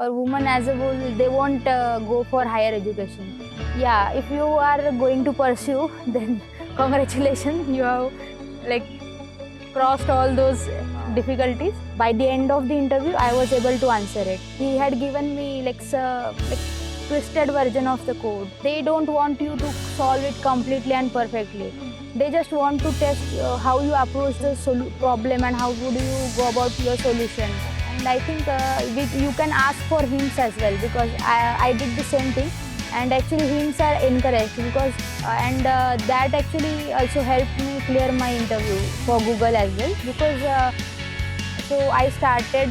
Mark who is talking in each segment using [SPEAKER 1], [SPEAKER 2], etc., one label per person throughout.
[SPEAKER 1] or women as a whole, they won't go for higher education. Yeah, if you are going to pursue, then congratulations, you have like crossed all those difficulties. By the end of the interview, I was able to answer it. He had given me like twisted version of the code. They don't want you to solve it completely and perfectly. They just want to test how you approach the problem and how would you go about your solution. And I think you can ask for hints as well, because I did the same thing. And actually hints are encouraged because that actually also helped me clear my interview for Google as well, because so I started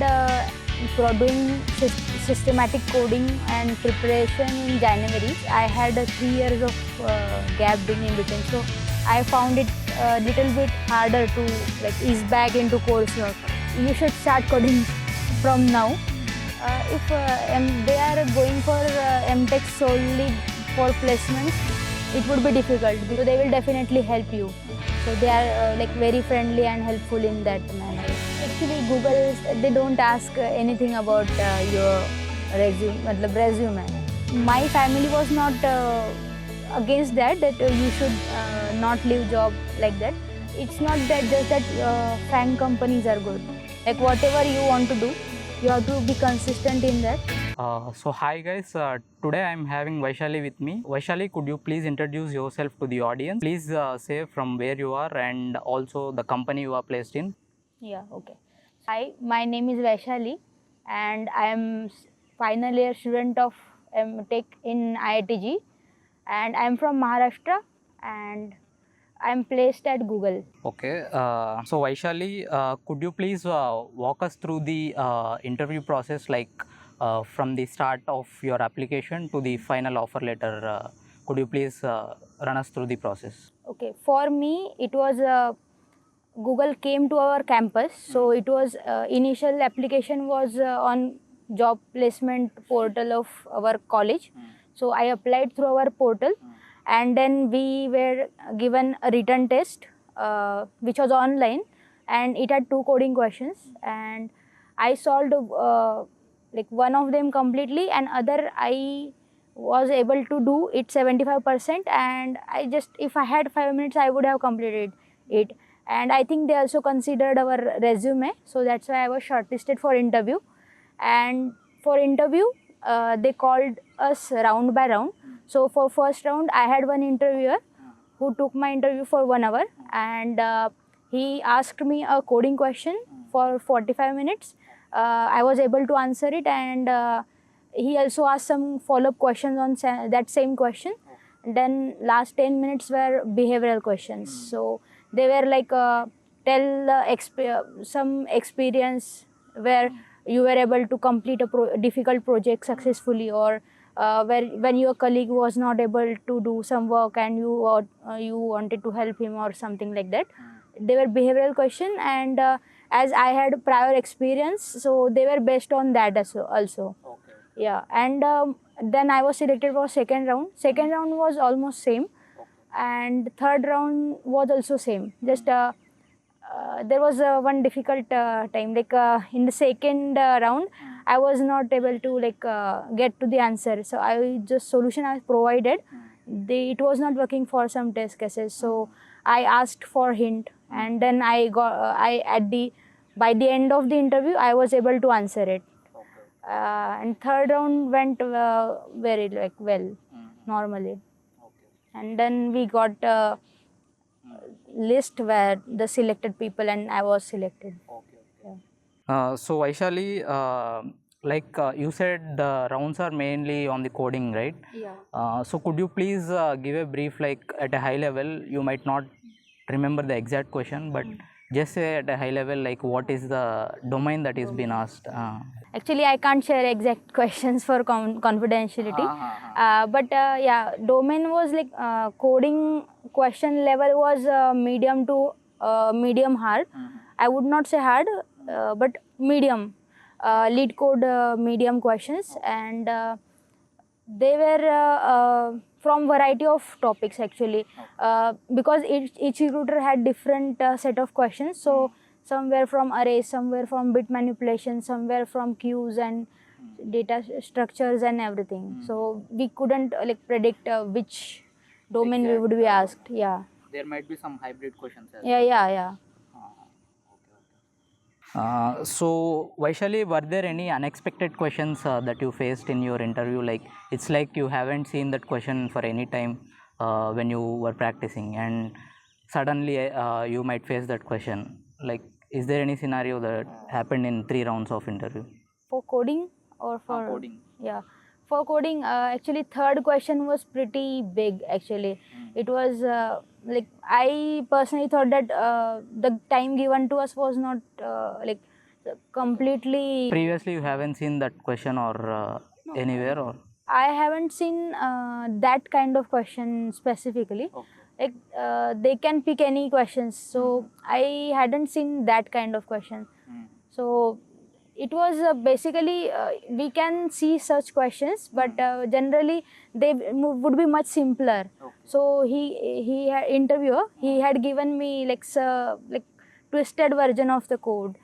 [SPEAKER 1] doing systematic coding and preparation in January. I had 3 years of gap in between, so I found it a little bit harder to ease back into coursework. You should start coding from now. If they are going for MTech solely for placements, it would be difficult, because they will definitely help you. So they are very friendly and helpful in that manner. Actually, Google, they don't ask anything about your resume. My family was not against that you should not leave job like that. It's not that just that FAANG companies are good. Like whatever you want to do, you have to be consistent in that.
[SPEAKER 2] So hi guys, today I am having Vaishali with me. Vaishali, could you please introduce yourself to the audience? Please say from where you are and also the company you are placed in.
[SPEAKER 1] Yeah, okay. Hi, my name is Vaishali and I am final year student of MTech in IIT, and I am from Maharashtra and I am placed at Google.
[SPEAKER 2] Okay, so Vaishali, could you please walk us through the interview process, from the start of your application to the final offer letter? Could you please run us through the process?
[SPEAKER 1] Okay, for me it was Google came to our campus, so it was initial application was on job placement portal of our college. So I applied through our portal, and then we were given a written test which was online, and it had 2 coding questions, and I solved one of them completely, and other I was able to do it 75%, and I just, if I had 5 minutes I would have completed it. And I think they also considered our resume, so that's why I was shortlisted for interview. And for interview, they called us round by round. So for first round, I had one interviewer who took my interview for 1 hour, and he asked me a coding question for 45 minutes. I was able to answer it, and he also asked some follow-up questions on that same question. And then last 10 minutes were behavioral questions. So they were tell some experience where you were able to complete a difficult project successfully, or when your colleague was not able to do some work and you wanted to help him or something like that. They were behavioral question, and as I had prior experience, so they were based on that also.
[SPEAKER 2] Okay.
[SPEAKER 1] Yeah, and then I was selected for second round. Second round was almost same, and third round was also same. Just there was one difficult time, in the second round I was not able to get to the answer. So I just solution I provided, it was not working for some test cases, so I asked for hint, and then I got by the end of the interview I was able to answer it. And third round went very well, normally. And then we got a list where the selected people, and I was selected.
[SPEAKER 2] So Vaishali, you said the rounds are mainly on the coding, right?
[SPEAKER 1] Yeah.
[SPEAKER 2] So could you please give a brief, at a high level? You might not remember the exact question, but just say at a high level, what is the domain that is being asked?
[SPEAKER 1] Actually, I can't share exact questions for confidentiality. But yeah, domain was coding question level was medium to medium hard. I would not say hard, but medium. Lead code medium questions, and they were from variety of topics actually, because each recruiter had different set of questions. So some were from arrays, some were from bit manipulation, some were from queues, and data structures and everything. So we couldn't like predict which domain we would be asked. Yeah.
[SPEAKER 2] There might be some hybrid questions as
[SPEAKER 1] Yeah,
[SPEAKER 2] well.
[SPEAKER 1] yeah, yeah.
[SPEAKER 2] So Vaishali, were there any unexpected questions that you faced in your interview? Like it's like you haven't seen that question for any time when you were practicing, and suddenly you might face that question. Like, is there any scenario that happened in 3 rounds of interview?
[SPEAKER 1] For coding or for
[SPEAKER 2] Coding.
[SPEAKER 1] Yeah, for coding, actually third question was pretty big. Actually, it was like I personally thought that the time given to us was not like completely.
[SPEAKER 2] Previously, you haven't seen that question or anywhere, or
[SPEAKER 1] I haven't seen that kind of question specifically. Like they can pick any questions, so I hadn't seen that kind of question. So it was basically we can see such questions, but generally they would be much simpler. So interviewer, he had given me like like twisted version of the code.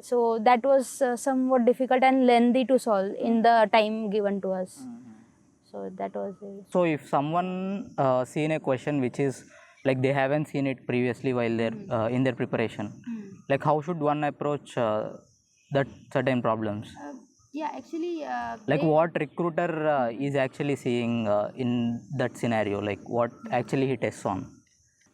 [SPEAKER 1] So that was somewhat difficult and lengthy to solve in the time given to us. So that was it.
[SPEAKER 2] so if someone seen a question which is like they haven't seen it previously while they're in their preparation, like how should one approach that certain problems?
[SPEAKER 1] Yeah, actually,
[SPEAKER 2] Like what recruiter is actually seeing in that scenario? Like what actually he tests on?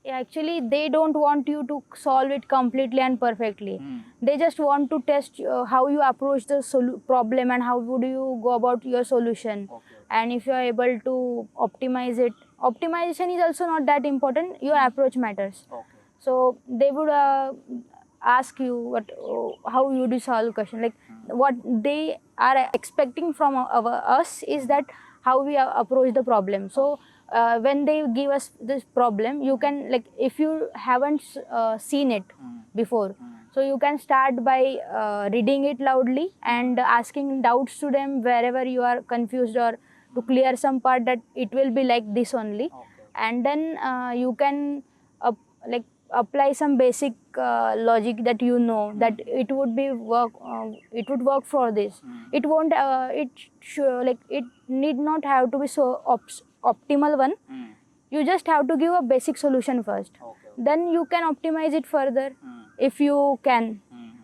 [SPEAKER 1] yeah, actually, they don't want you to solve it completely and perfectly. They just want to test how you approach the problem and how would you go about your solution. And if you are able to optimize it, optimization is also not that important. Your approach matters. So they would ask you how you do solve question. Like what they are expecting from us is that how we approach the problem. So when they give us this problem, you can, like, if you haven't seen it before, so you can start by reading it loudly and asking doubts to them wherever you are confused, or to clear some part that it will be like this only. And then you can like apply some basic logic that you know that it would be it would work for this. It won't like it need not have to be so optimal one. You just have to give a basic solution first, then you can optimize it further if you can.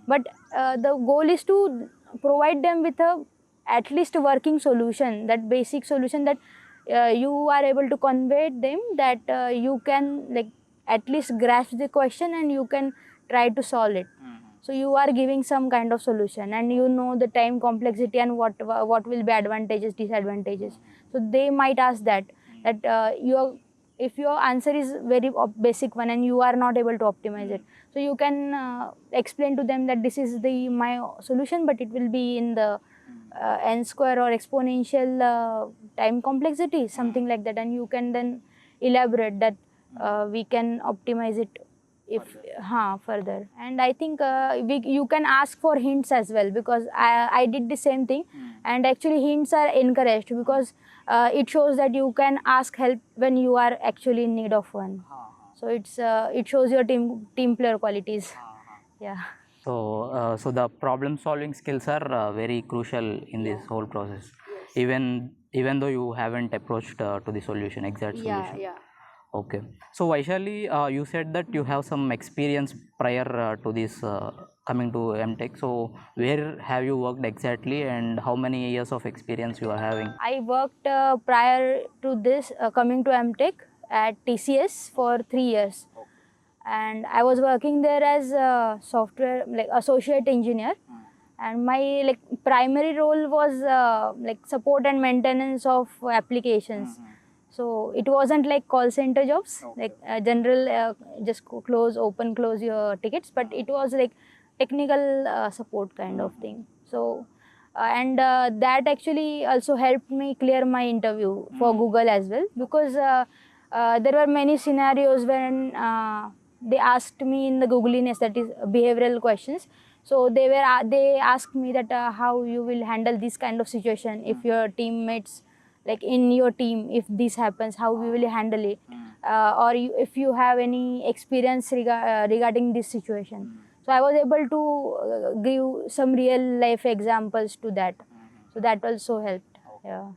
[SPEAKER 1] But the goal is to provide them with a at least working solution, that basic solution that you are able to convey them, that you can like at least grasp the question and you can try to solve it. So you are giving some kind of solution and you know the time complexity and what will be advantages, disadvantages. So they might ask that if your answer is very basic one and you are not able to optimize it, so you can explain to them that this is my solution, but it will be in the n square or exponential time complexity, something like that, and you can then elaborate that we can optimize it if further. And I think you can ask for hints as well, because I did the same thing. And actually hints are encouraged because it shows that you can ask help when you are actually in need of one. So it shows your team player qualities. Yeah.
[SPEAKER 2] So the problem solving skills are very crucial in this whole process, even though you haven't approached to the solution, exact solution.
[SPEAKER 1] Yeah.
[SPEAKER 2] Okay. So Vaishali, you said that you have some experience prior to this coming to MTech. So where have you worked exactly, and how many years of experience you are having?
[SPEAKER 1] I worked prior to this coming to MTech at TCS for 3 years. And I was working there as a software associate engineer, and my primary role was support and maintenance of applications. So it wasn't like call center jobs, general just open close your tickets, but it was like technical support kind of thing. So and that actually also helped me clear my interview for Google as well, because there were many scenarios when they asked me in the Googliness, that is behavioral questions. So they asked me that how you will handle this kind of situation if your teammates, like in your team, if this happens, how we will handle it, or if you have any experience regarding this situation. So I was able to give some real life examples to that. So that also helped. Yeah.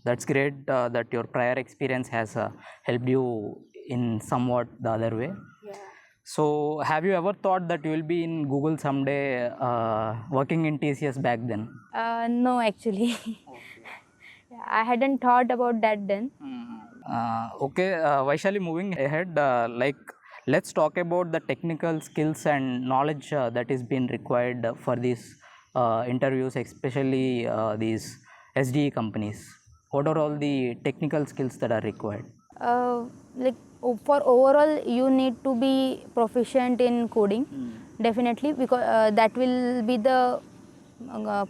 [SPEAKER 2] That's great that your prior experience has helped you in somewhat the other way.
[SPEAKER 1] Yeah.
[SPEAKER 2] So have you ever thought that you will be in Google someday working in TCS back then?
[SPEAKER 1] No, actually. I hadn't thought about that then.
[SPEAKER 2] Okay, Vaishali, moving ahead, let's talk about the technical skills and knowledge that is being required for these interviews, especially these SDE companies. What are all the technical skills that are required?
[SPEAKER 1] Like for overall, you need to be proficient in coding, definitely, because that will be the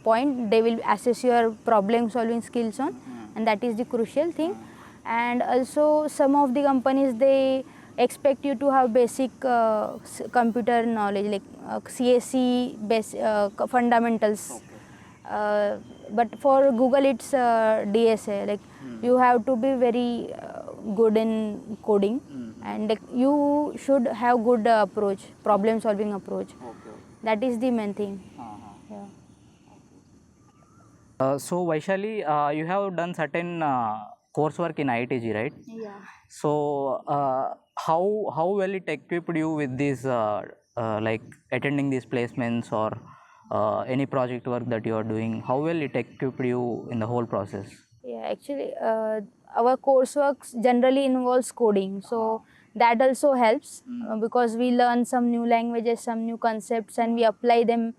[SPEAKER 1] point they will assess your problem solving skills on, and that is the crucial thing. And also some of the companies, they expect you to have basic computer knowledge, like CSE fundamentals. But for Google, it's DSA. Like you have to be very good in coding, and like, you should have good approach, problem solving approach. That is the main thing. Yeah.
[SPEAKER 2] So Vaishali, you have done certain coursework in IITG, right?
[SPEAKER 1] Yeah.
[SPEAKER 2] So how well it equipped you with these like attending these placements or any project work that you are doing? How well it equipped you in the whole process?
[SPEAKER 1] Yeah, actually, our coursework generally involves coding, so that also helps because we learn some new languages, some new concepts, and we apply them.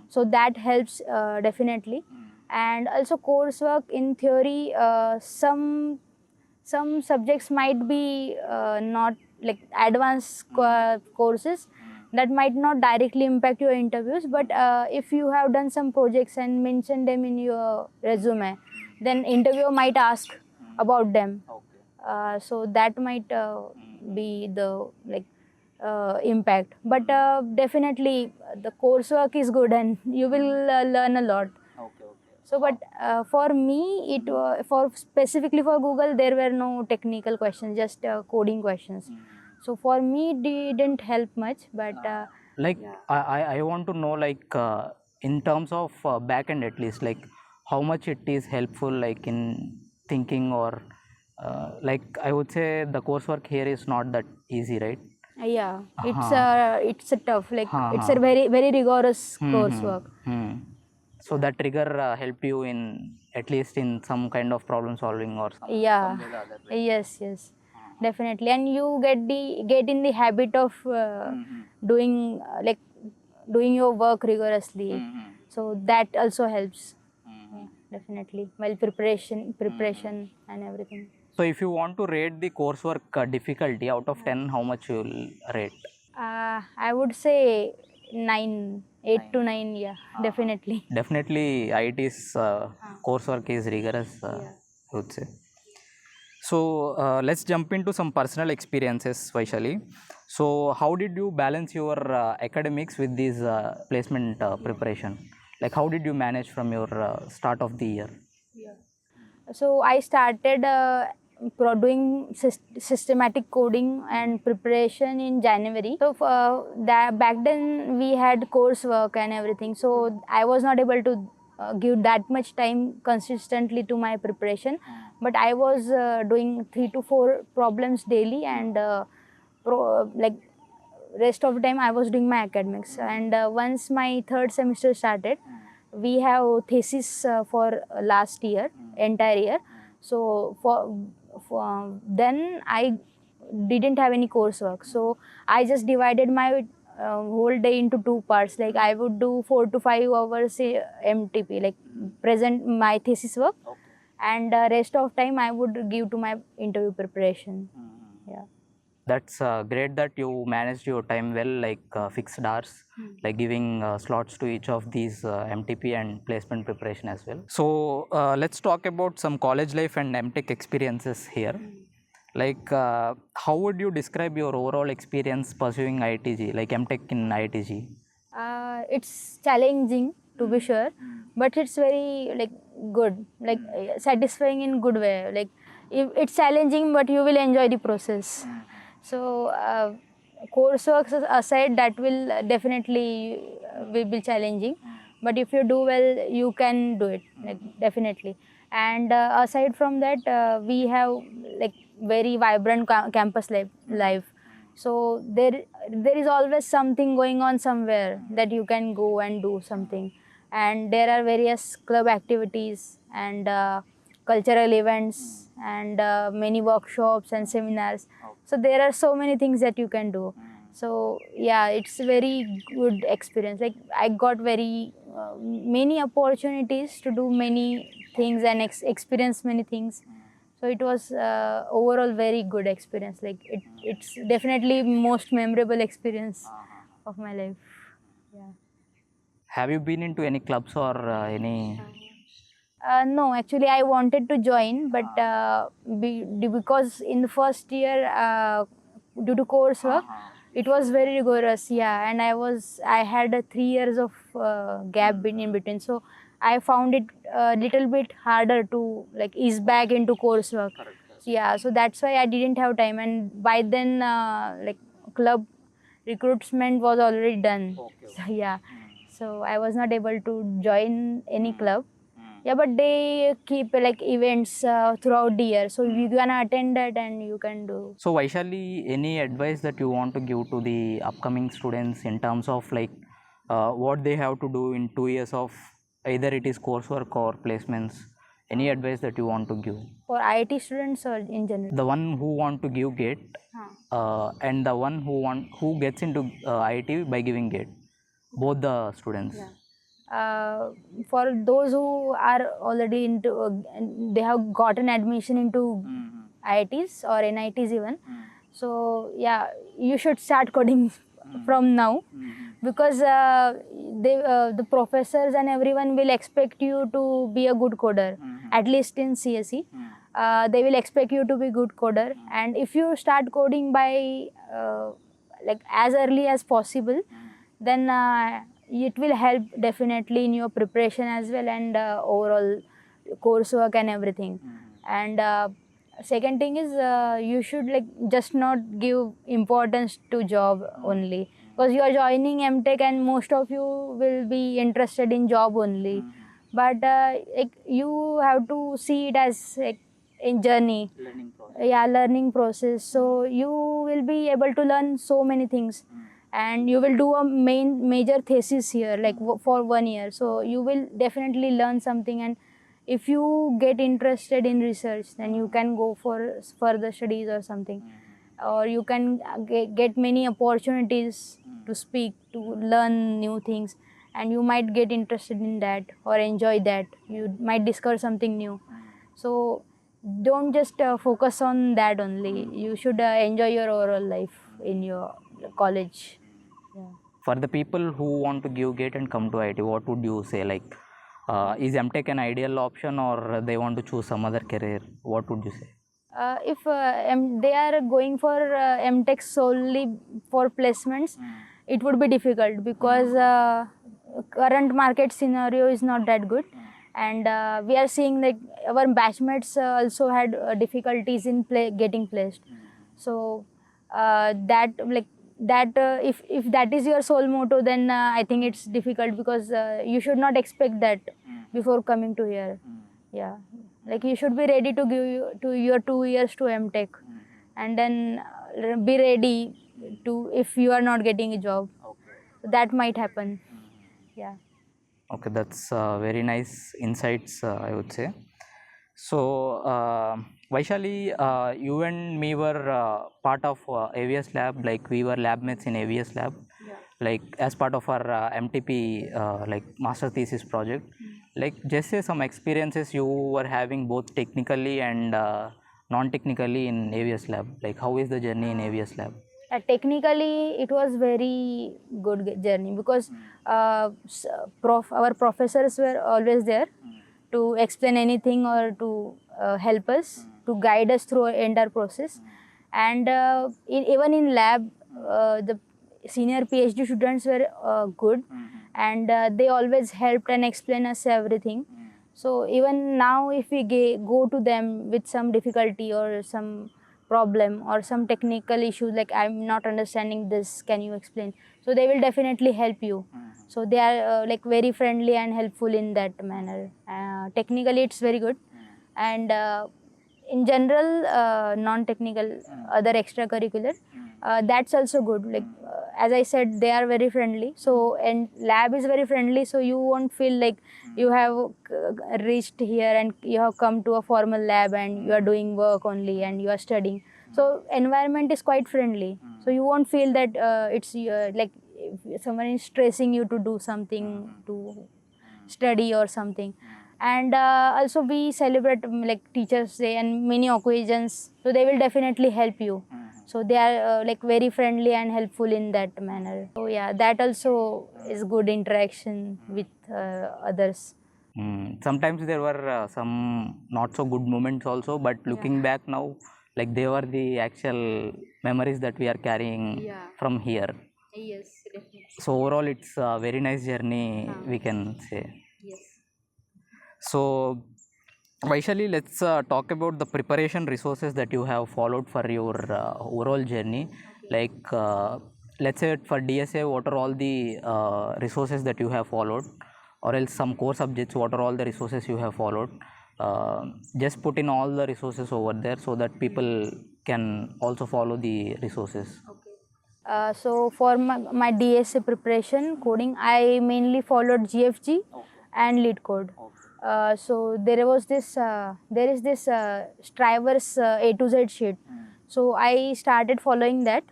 [SPEAKER 1] So that helps definitely. And also coursework in theory, some subjects might be not like advanced courses that might not directly impact your interviews, but if you have done some projects and mentioned them in your resume, then interviewer might ask about them. So that might be the like impact, but definitely the coursework is good and you will learn a lot. So, but for me, for specifically for Google, there were no technical questions, just coding questions. So for me, it didn't help much, but
[SPEAKER 2] Like I want to know, like in terms of backend at least, like how much it is helpful, like in thinking or like I would say the coursework here is not that easy, right?
[SPEAKER 1] yeah, it's a tough, like it's a
[SPEAKER 2] हाँ.
[SPEAKER 1] very rigorous
[SPEAKER 2] Hmm.
[SPEAKER 1] coursework.
[SPEAKER 2] So that trigger help you in at least in some kind of problem solving or some
[SPEAKER 1] Yeah,
[SPEAKER 2] way or the other, right?
[SPEAKER 1] yes, definitely, and you get in the habit of doing like doing your work rigorously. So that also helps. Yeah, definitely, while preparation and everything.
[SPEAKER 2] So if you want to rate the coursework difficulty out of 10, how much you will rate?
[SPEAKER 1] I would say 9, 8 to 9. Yeah, definitely.
[SPEAKER 2] Definitely, IIT's coursework is rigorous, I would say. So let's jump into some personal experiences, Vaishali. So how did you balance your academics with this placement preparation? Like how did you manage from your start of the year?
[SPEAKER 1] So I started doing systematic coding and preparation in January. So that back then we had coursework and everything. So I was not able to give that much time consistently to my preparation. But I was doing 3 to 4 problems daily, and like rest of the time I was doing my academics. And once my third semester started, we have thesis for last year, entire year. So for then I didn't have any coursework. So I just divided my whole day into 2 parts. Like I would do 4 to 5 hours MTP, like present my thesis work, and rest of time I would give to my interview preparation. Yeah.
[SPEAKER 2] That's great that you managed your time well, like fixed hours, like giving slots to each of these MTP and placement preparation as well. So let's talk about some college life and MTech experiences here. Like how would you describe your overall experience pursuing IITG, like MTech in IITG?
[SPEAKER 1] It's challenging to be sure, but it's very like good, like satisfying in good way. Like if it's challenging, but you will enjoy the process. So coursework aside, that will definitely will be challenging, but if you do well, you can do it, like, definitely. And aside from that, we have like very vibrant campus life. So there is always something going on somewhere that you can go and do something. And there are various club activities and cultural events and many workshops and seminars. So there are so many things that you can do. So yeah, it's very good experience. Like, I got very many opportunities to do many things and experience many things. So it was overall very good experience. Like, it's definitely most memorable experience of my life. Yeah.
[SPEAKER 2] Have you been into any clubs or any?
[SPEAKER 1] No, actually, I wanted to join, but because in the first year, due to coursework, it was very rigorous. Yeah, and I had a 3 years of gap in between, so I found it a little bit harder to like ease back into coursework. Yeah, so that's why I didn't have time, and by then, like, club recruitment was already done. So yeah, so I was not able to join any club. Yeah, but they keep like events throughout the year, so you can attend that and you can do.
[SPEAKER 2] So Vaishali, any advice that you want to give to the upcoming students in terms of like what they have to do in 2 years of either it is coursework or placements? Any advice that you want to give?
[SPEAKER 1] For IIT students or in general?
[SPEAKER 2] The one who want to give GATE and the one who gets into IIT by giving GATE, both the students.
[SPEAKER 1] For those who are already into, they have gotten admission into IITs or NITs even. So yeah, you should start coding from now, because the professors and everyone will expect you to be a good coder, at least in CSE. They will expect you to be good coder, and if you start coding by like as early as possible, then it will help definitely in your preparation as well, and overall coursework and everything. And second thing is, you should like just not give importance to job only, because you are joining MTech and most of you will be interested in job only. But like, you have to see it as like in journey, yeah, learning process. So you will be able to learn so many things, and you will do a major thesis here, like for 1 year. So you will definitely learn something, and if you get interested in research, then you can go for further studies or something, or you can get many opportunities to speak, to learn new things, and you might get interested in that or enjoy that. You might discover something new. So don't just focus on that only. You should enjoy your overall life in your college. Yeah.
[SPEAKER 2] For the people who want to give GATE and come to IIT, what would you say? Like, is MTech an ideal option, or they want to choose some other career? What would you say?
[SPEAKER 1] If they are going for MTech solely for placements, it would be difficult, because current market scenario is not that good, and we are seeing like our batchmates also had difficulties in getting placed. So that like that if that is your sole motto, then I think it's difficult, because you should not expect that before coming to here. Yeah, like, you should be ready to give to your 2 years to MTech, and then be ready to, if you are not getting a job, that might happen. Yeah.
[SPEAKER 2] Okay, that's very nice insights, I would say. So, Vaishali, you and me were part of AVS Lab, like we were lab mates in AVS Lab, like as part of our MTP, like master thesis project. Like, just say some experiences you were having both technically and non-technically in AVS Lab. Like, how is the journey in AVS Lab?
[SPEAKER 1] Technically, it was very good journey, because our professors were always there to explain anything or to help us, to guide us through entire process. And even in lab, the senior PhD students were good, and they always helped and explained us everything. So even now, if we go to them with some difficulty or some problem or some technical issues, like I'm not understanding this, can you explain? So they will definitely help you. So they are like very friendly and helpful in that manner. Technically it's very good, and in general non-technical other extracurricular, that's also good. Like as I said, they are very friendly, so and lab is very friendly, so you won't feel like you have reached here and you have come to a formal lab and you are doing work only and you are studying. So environment is quite friendly, so you won't feel that it's like if someone is stressing you to do something, to study or something. And also we celebrate like Teachers Day and many occasions, so they will definitely help you. So they are like very friendly and helpful in that manner. So yeah, that also is good interaction with others.
[SPEAKER 2] Sometimes there were some not so good moments also, but looking back now, like they were the actual memories that we are carrying from here.
[SPEAKER 1] Yes, definitely.
[SPEAKER 2] So overall, it's a very nice journey, we can say.
[SPEAKER 1] Yes.
[SPEAKER 2] So Vaishali, let's talk about the preparation resources that you have followed for your overall journey. Like, let's say for DSA, what are all the resources that you have followed, or else some core subjects, what are all the resources you have followed? Just put in all the resources over there so that people can also follow the resources.
[SPEAKER 1] So for my DSA preparation coding, I mainly followed GFG and lead code. So there is this Striver's A to Z sheet. So I started following that,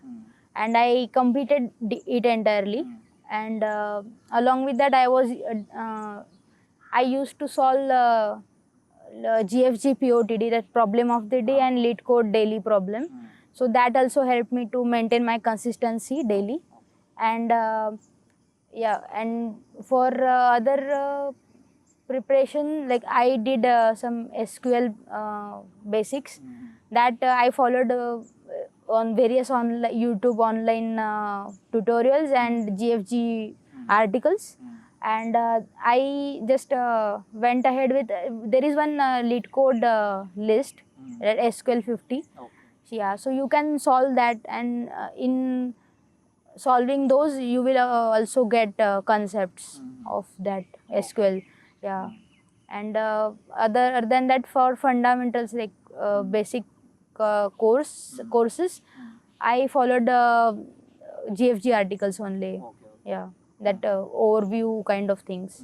[SPEAKER 1] and I completed it entirely. And along with that, I used to solve GFG POTD, that problem of the day, and lead code daily problem. So that also helped me to maintain my consistency daily. And yeah, and for other preparation, like I did some SQL basics that I followed on various YouTube online tutorials and GFG articles. And I just went ahead with there is one lead code list, SQL 50. Yeah, so you can solve that, and in solving those you will also get concepts of that SQL. Yeah. And other than that, for fundamentals like basic courses, I followed GFG articles only. Yeah, that overview kind of things.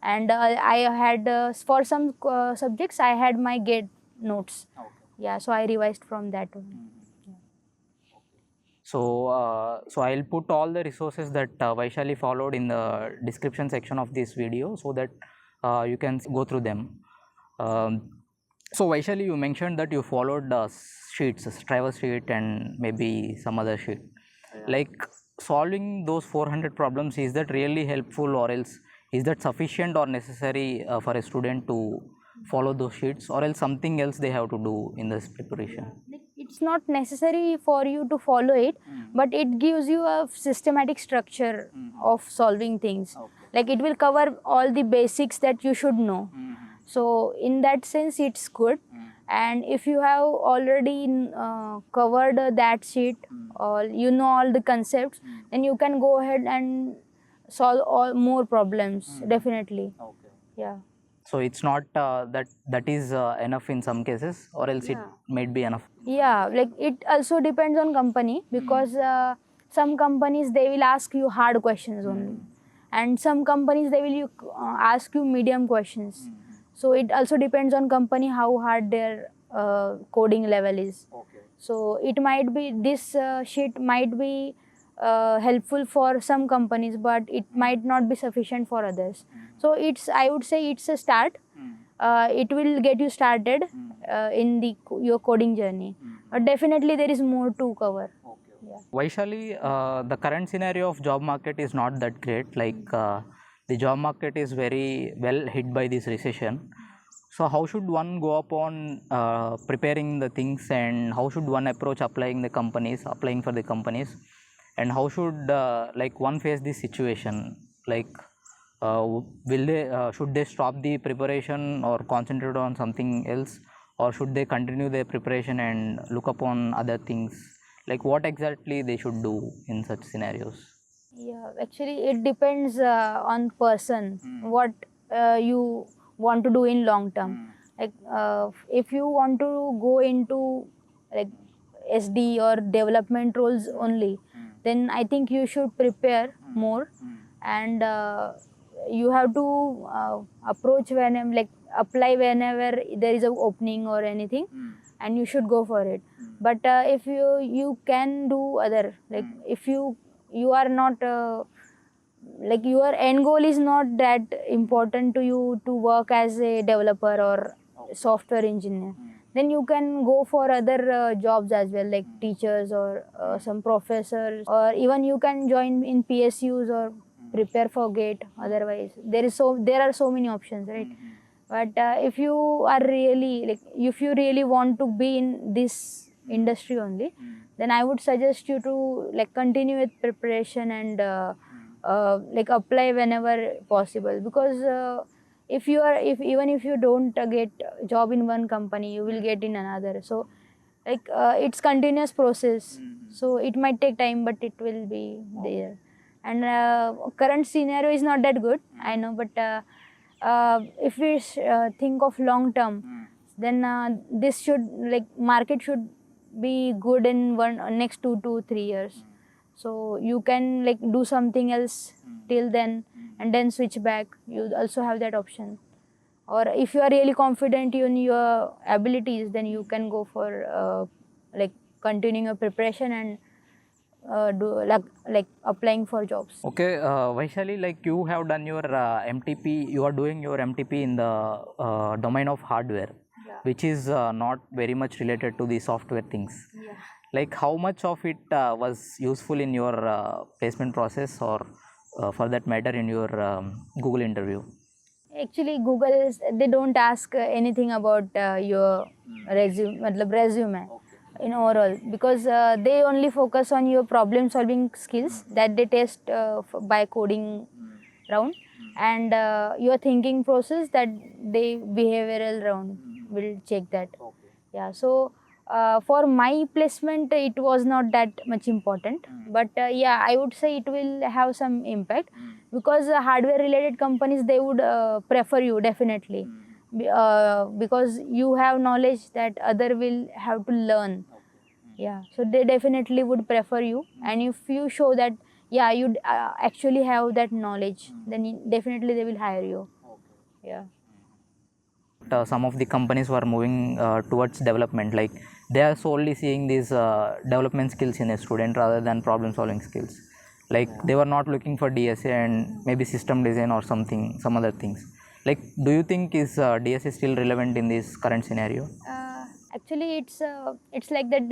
[SPEAKER 1] And I had for some subjects I had my gate notes. Yeah, so I revised from that one.
[SPEAKER 2] So I'll put all the resources that Vaishali followed in the description section of this video so that you can go through them. So Vaishali, you mentioned that you followed sheets, Striver sheet and maybe some other sheet. Like solving those 400 problems, is that really helpful, or else is that sufficient or necessary for a student to follow those sheets, or else something else they have to do in this preparation?
[SPEAKER 1] It's not necessary for you to follow it, but it gives you a systematic structure of solving things. Like it will cover all the basics that you should know. So in that sense it's good. And if you have already covered that sheet, or you know all the concepts, then you can go ahead and solve all more problems, definitely. Yeah.
[SPEAKER 2] So it's not that is enough in some cases, or else it might be enough.
[SPEAKER 1] Yeah, like it also depends on company, because some companies they will ask you hard questions only, and some companies they will ask you medium questions. So it also depends on company how hard their coding level is. So it might be this sheet might be helpful for some companies, but it might not be sufficient for others. So I would say it's a start. It will get you started in your coding journey. But definitely there is more to cover. Yeah.
[SPEAKER 2] Vaishali, the current scenario of job market is not that great. Like the job market is very well hit by this recession. So how should one go upon preparing the things, and how should one approach applying for the companies, and how should like one face this situation? Like should they stop the preparation or concentrate on something else, or should they continue their preparation and look upon other things? Like what exactly they should do in such scenarios?
[SPEAKER 1] Yeah, actually, it depends on person what you want to do in long term. Like if you want to go into like SD or development roles only, then I think you should prepare more, and you have to approach whenever, like apply whenever there is a opening or anything, and you should go for it. But if you can do other, like if you are not like your end goal is not that important to you to work as a developer or software engineer, then you can go for other jobs as well, like teachers or some professors, or even you can join in PSUs or prepare for gate. Otherwise there are so many options, right? But if you are really like, if you really want to be in this industry only, then I would suggest you to like continue with preparation and like apply whenever possible, because if even if you don't get job in one company, you will get in another. So like it's continuous process, so it might take time, but it will be there. And current scenario is not that good, I know, but if we think of long term, then this should, like market should be good in next 2 to 3 years. So you can like do something else till then and then switch back. You also have that option. Or if you are really confident in your abilities, then you can go for like continuing your preparation and do like applying for jobs.
[SPEAKER 2] Okay, Vaishali, like you have done your MTP, you are doing your MTP in the domain of hardware, which is not very much related to the software things.
[SPEAKER 1] Yeah.
[SPEAKER 2] Like how much of it was useful in your placement process, or for that matter in your Google interview?
[SPEAKER 1] Actually, they don't ask anything about your resume in overall, because they only focus on your problem solving skills that they test by coding round, and your thinking process that they behavioral round will check that. Yeah, so for my placement it was not that much important, but yeah, I would say it will have some impact, because hardware related companies, they would prefer you definitely. Because you have knowledge that other will have to learn. Yeah, so they definitely would prefer you, and if you show that yeah, you actually have that knowledge, then definitely they will hire you. Yeah.
[SPEAKER 2] Some of the companies were moving towards development, like they are solely seeing these development skills in a student rather than problem solving skills. Like they were not looking for DSA and maybe system design or something, some other things. Like do you think is DSA still relevant in this current scenario?
[SPEAKER 1] Actually, it's like that.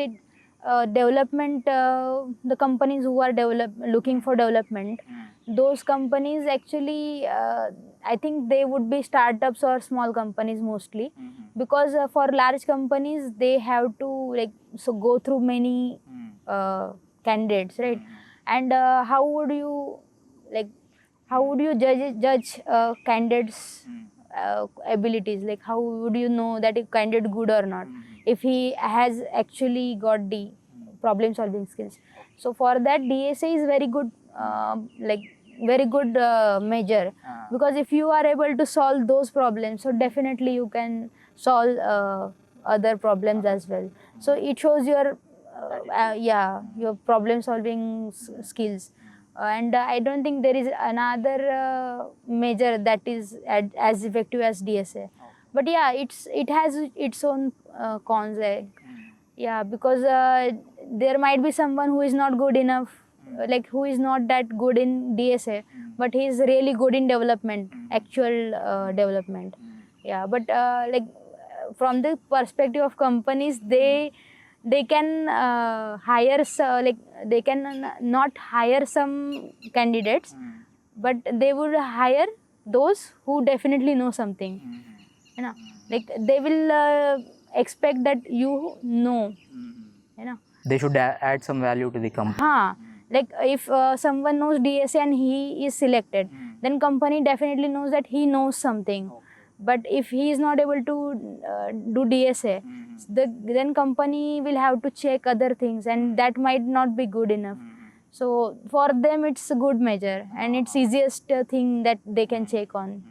[SPEAKER 1] Development, the companies who are looking for development, those companies actually, I think they would be startups or small companies mostly, because for large companies they have to like so go through many candidates, right? And how would you like how would you judge candidates abilities? Like how would you know that a candidate good or not if he has actually got the problem solving skills? So for that, DSA is very good, like very good measure, because if you are able to solve those problems, so definitely you can solve other problems as well. So it shows your yeah, your problem solving skills. And I don't think there is another measure that is as effective as DSA. But yeah, it has its own cons. Yeah, because there might be someone who is not good enough, like who is not that good in DSA, but he is really good in development, actual development. Yeah, but like from the perspective of companies, they can hire like they can not hire some candidates, but they would hire those who definitely know something. You know, like they will expect that you know. You know.
[SPEAKER 2] They should add some value to the company.
[SPEAKER 1] Like if someone knows DSA and he is selected, then company definitely knows that he knows something. But if he is not able to do DSA, then company will have to check other things, and that might not be good enough. So for them it's a good measure, and it's easiest thing that they can check on.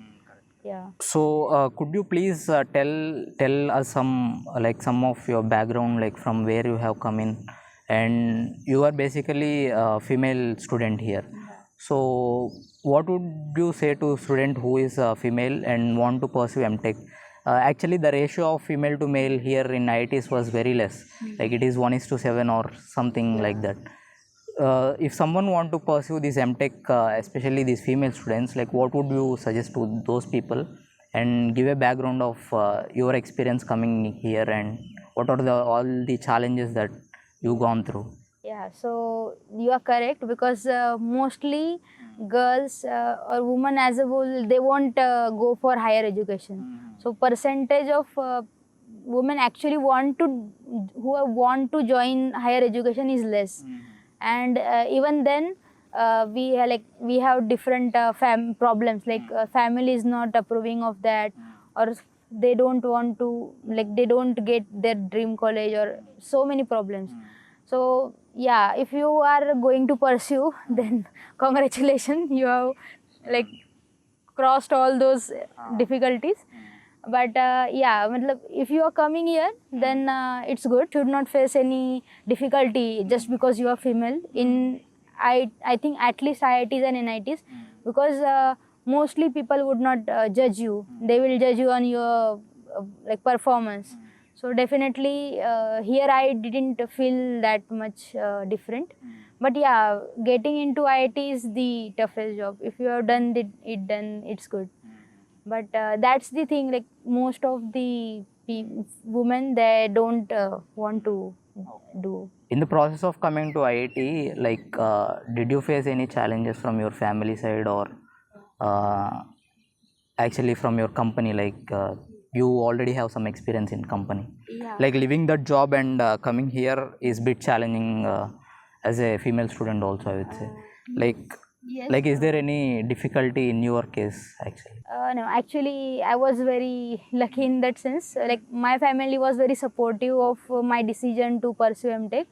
[SPEAKER 1] Yeah.
[SPEAKER 2] So could you please tell us some some of your background, like from where you have come in, and you are basically a female student here. So what would you say to student who is female and want to pursue MTech? Actually, the ratio of female to male here in IITs was very less, like it is 1:7 or something like that. If someone want to pursue this MTech, especially these female students, like what would you suggest to those people, and give a background of your experience coming here, and what are all the challenges that you gone through?
[SPEAKER 1] Yeah, so you are correct, because mostly girls or women as a whole, they won't go for higher education. So percentage of women actually want to join higher education is less. And even then we have different problems, like family is not approving of that, or they don't want to, they don't get their dream college, or so many problems. So yeah, if you are going to pursue, then congratulations, you have crossed all those difficulties. But yeah, if you are coming here, then it's good. Should not face any difficulty just because you are female. I think at least IITs and NITs, because mostly people would not judge you. They will judge you on your performance. So definitely here I didn't feel that much different. But yeah, getting into IIT is the toughest job. If you have done it, then it's good. But that's the thing, like most of the women, they don't want to do.
[SPEAKER 2] In the process of coming to IIT, did you face any challenges from your family side, or actually from your company, you already have some experience in company?
[SPEAKER 1] Yeah.
[SPEAKER 2] Like leaving that job and coming here is bit challenging as a female student also, I would say.
[SPEAKER 1] Yes.
[SPEAKER 2] Is there any difficulty in your case actually?
[SPEAKER 1] No, actually, I was very lucky in that sense. Like my family was very supportive of my decision to pursue MTech.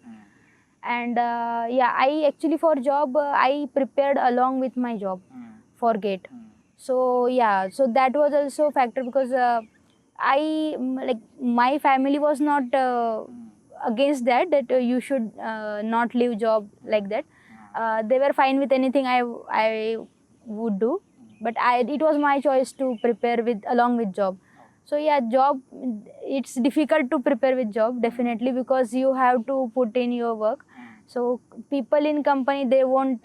[SPEAKER 1] And yeah, I actually for job I prepared along with my job for GATE. So yeah, so that was also a factor, because my family was not against that you should not leave job like that. They were fine with anything I would do, but it was my choice to prepare along with job. So yeah, job, it's difficult to prepare with job, definitely, because you have to put in your work. So people in company, they won't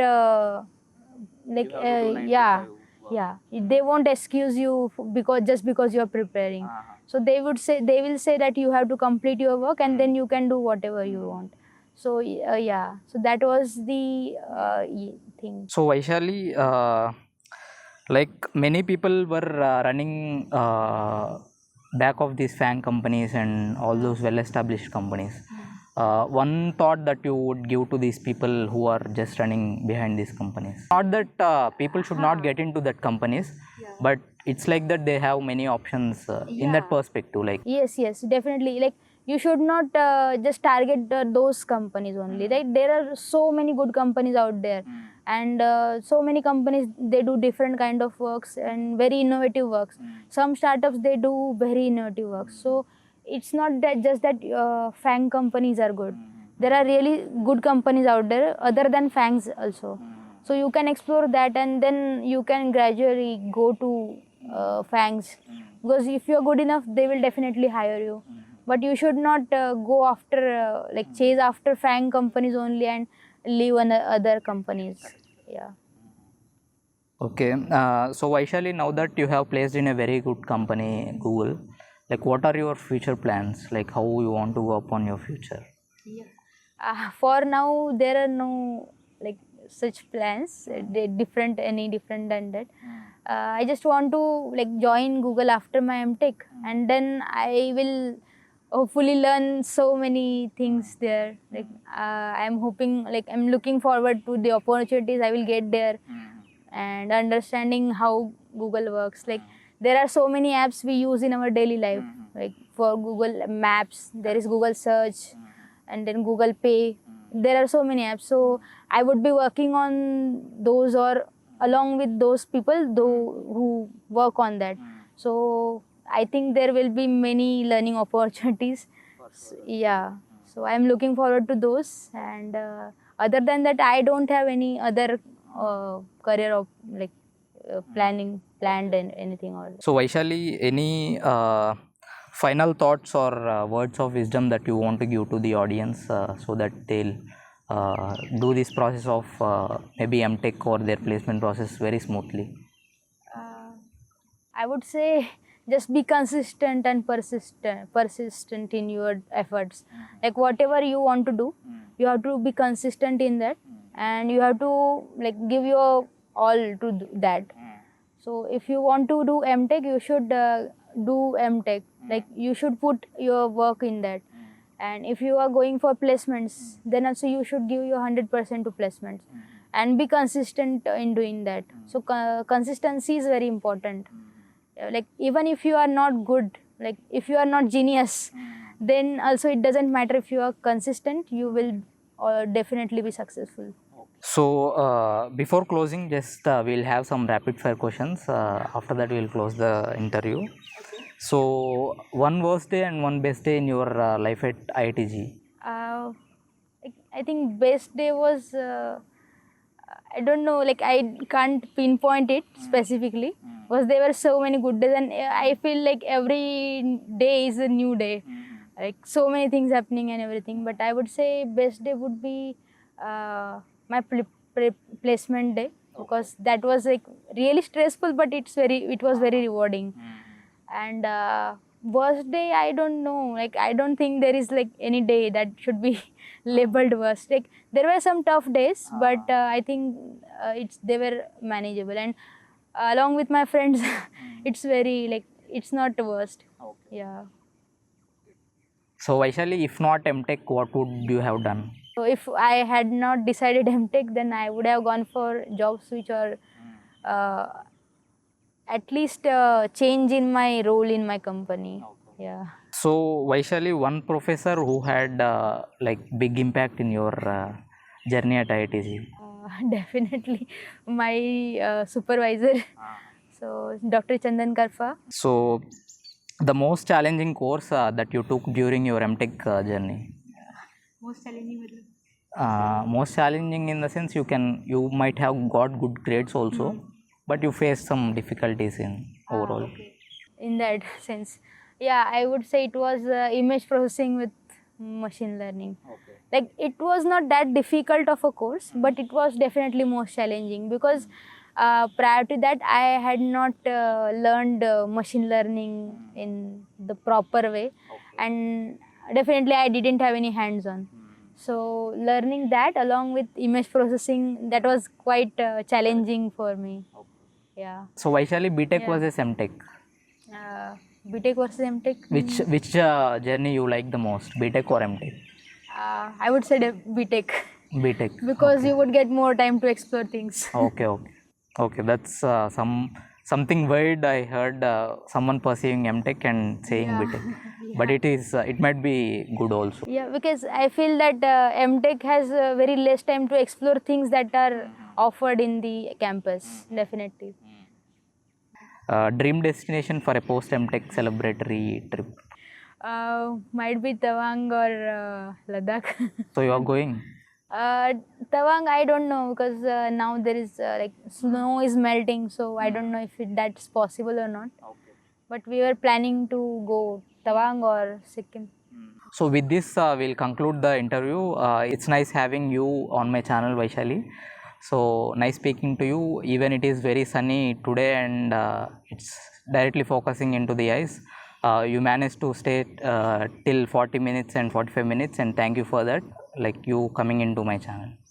[SPEAKER 1] yeah, they won't excuse you because you're preparing. So they will say that you have to complete your work, and then you can do whatever you want. So yeah, so that was the thing.
[SPEAKER 2] So Vaishali, many people were running back of these FAANG companies and all those well-established companies. One thought that you would give to these people who are just running behind these companies? Not that people should not get into that companies, but it's like that they have many options in that perspective.
[SPEAKER 1] Yes, definitely. Like you should not just target those companies only. Right? There are so many good companies out there, and so many companies, they do different kind of works and very innovative works. Some startups, they do very innovative works. So it's not that just that FAANG companies are good. There are really good companies out there other than FAANGs also. So you can explore that, and then you can gradually go to FAANGs, because if you're good enough, they will definitely hire you. But you should not go after chase after FAANG companies only and leave other companies. Yeah.
[SPEAKER 2] Okay. So Vaishali, now that you have placed in a very good company, Google, what are your future plans? How you want to go upon your future?
[SPEAKER 1] For now, there are no such plans, different than that. I just want to join Google after my MTech, and then I will hopefully learn so many things there. I'm hoping, I'm looking forward to the opportunities I will get there, and understanding how Google works. there are so many apps we use in our daily life, like for Google Maps, there is Google Search, and then Google Pay. There are so many apps. So I would be working on those, or along with those people who work on that. So I think there will be many learning opportunities. Yeah. So I'm looking forward to those. And other than that, I don't have any other career of like planned and anything or.
[SPEAKER 2] So Vaishali, any final thoughts or words of wisdom that you want to give to the audience so that they'll do this process of maybe MTech or their placement process very smoothly?
[SPEAKER 1] I would say just be consistent and persistent in your efforts. Like whatever you want to do, you have to be consistent in that, and you have to like give your all to that. So if you want to do MTech, you should do MTech. Like you should put your work in that. And if you are going for placements, then also you should give your 100% to placements, and be consistent in doing that. So consistency is very important. Like even if you are not good, like if you are not genius, then also it doesn't matter. If you are consistent, you will definitely be successful.
[SPEAKER 2] So before closing, just we'll have some rapid fire questions. After that, we'll close the interview. So one worst day and one best day in your life at IITG.
[SPEAKER 1] I think best day was I don't know, like I can't pinpoint it specifically, because there were so many good days, and I feel like every day is a new day, like so many things happening and everything. But I would say best day would be my placement day, because that was like really stressful, but it was very rewarding. And worst day, I don't know, like I don't think there is like any day that should be labeled worst. Like there were some tough days, but I think they were manageable, and along with my friends it's very like it's not the worst. Yeah.
[SPEAKER 2] So Vaishali, if not MTech, what would you have done?
[SPEAKER 1] So if I had not decided MTech, then I would have gone for job switch, or at least change in my role in my company. Yeah.
[SPEAKER 2] So Vaishali, one professor who had like big impact in your journey at IITG.
[SPEAKER 1] Definitely my supervisor. So Dr. Chandan Karfa.
[SPEAKER 2] So the most challenging course that you took during your MTech journey.
[SPEAKER 1] Most challenging.
[SPEAKER 2] Most challenging in the sense you might have got good grades also, but you faced some difficulties in overall.
[SPEAKER 1] Okay. In that sense, yeah, I would say it was image processing with machine learning.
[SPEAKER 2] Okay.
[SPEAKER 1] Like it was not that difficult of a course, but it was definitely most challenging, because prior to that I had not learned machine learning in the proper way. And definitely I didn't have any hands-on. So learning that along with image processing, that was quite challenging for me. Yeah.
[SPEAKER 2] So Vaishali, BTech
[SPEAKER 1] Yeah.
[SPEAKER 2] versus MTech.
[SPEAKER 1] BTech versus MTech.
[SPEAKER 2] Which journey you like the most, BTech or MTech?
[SPEAKER 1] I would say BTech,
[SPEAKER 2] BTech.
[SPEAKER 1] because
[SPEAKER 2] Okay.
[SPEAKER 1] you would get more time to explore things.
[SPEAKER 2] Okay. That's something weird. I heard someone pursuing MTech and saying
[SPEAKER 1] Yeah.
[SPEAKER 2] BTech, but it might be good also.
[SPEAKER 1] Yeah, because I feel that MTech has very less time to explore things that are offered in the campus. Definitely.
[SPEAKER 2] Dream destination for a post MTech celebratory trip.
[SPEAKER 1] Might be Tawang or Ladakh.
[SPEAKER 2] So you are going?
[SPEAKER 1] Tawang, I don't know, because now there is like snow is melting, so I don't know if that's possible or not.
[SPEAKER 2] Okay.
[SPEAKER 1] But we were planning to go Tawang or Sikkim.
[SPEAKER 2] So with this, we'll conclude the interview. It's nice having you on my channel, Vaishali. So nice speaking to you. Even it is very sunny today, and it's directly focusing into the eyes. You managed to stay till 40 minutes and 45 minutes, and thank you for that. Like you coming into my channel.